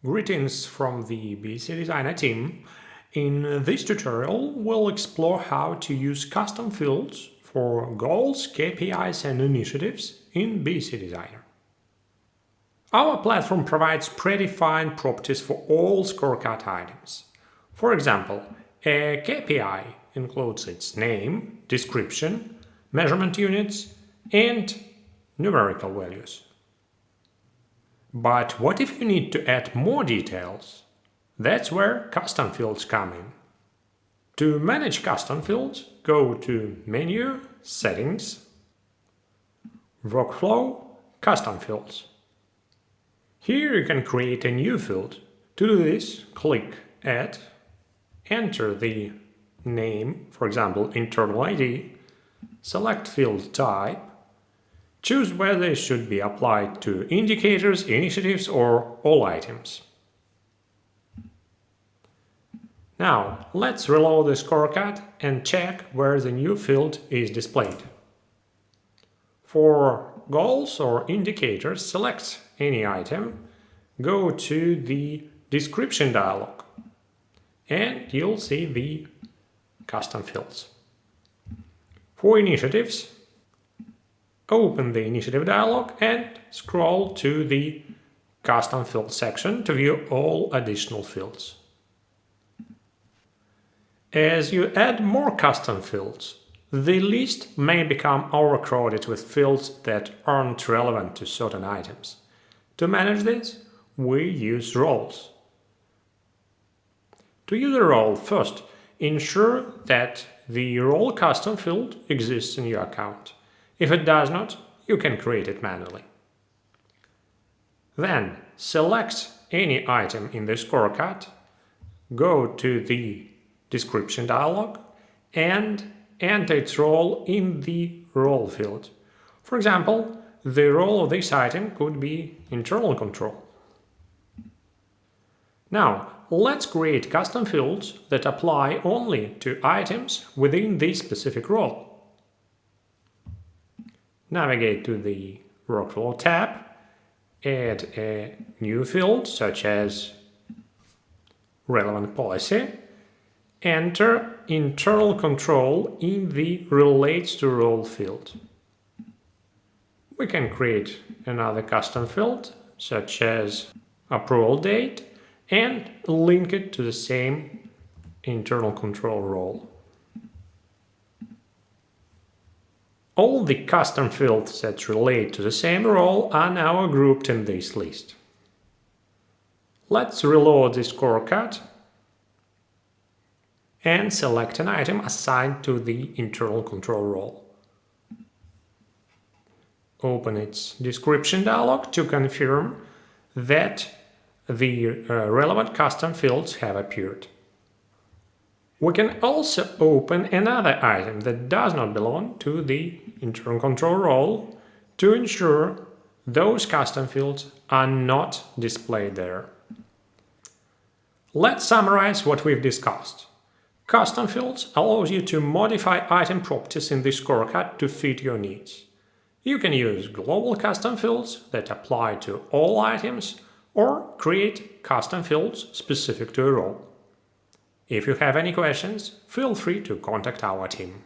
Greetings from the BSC Designer team. In this tutorial, we'll explore how to use custom fields for goals, KPIs and initiatives in BSC Designer. Our platform provides predefined properties for all scorecard items. For example, a KPI includes its name, description, measurement units, and numerical values. But what if you need to add more details? That's where custom fields come in. To manage custom fields, go to Menu, Settings, Workflow, Custom Fields. Here you can create a new field. To do this, click Add, enter the name, for example, internal ID, select field type, choose whether it should be applied to indicators, initiatives, or all items. Now, let's reload the scorecard and check where the new field is displayed. For goals or indicators, select any item, go to the description dialog, and you'll see the custom fields. For initiatives, open the initiative dialog and scroll to the custom field section to view all additional fields. As you add more custom fields, the list may become overcrowded with fields that aren't relevant to certain items. To manage this, we use roles. To use a role, first, ensure that the role custom field exists in your account. If it does not, you can create it manually. Then, select any item in the scorecard, go to the description dialog, and enter its role in the role field. For example, the role of this item could be internal control. Now, let's create custom fields that apply only to items within this specific role. Navigate to the Workflow tab, add a new field such as Relevant Policy, enter Internal Control in the Relates to Role field. We can create another custom field such as Approval Date and link it to the same internal control role. All the custom fields that relate to the same role are now grouped in this list. Let's reload the scorecard and select an item assigned to the internal control role. Open its description dialog to confirm that the relevant custom fields have appeared. We can also open another item that does not belong to the internal control role to ensure those custom fields are not displayed there. Let's summarize what we've discussed. Custom fields allows you to modify item properties in the scorecard to fit your needs. You can use global custom fields that apply to all items or create custom fields specific to a role. If you have any questions, feel free to contact our team.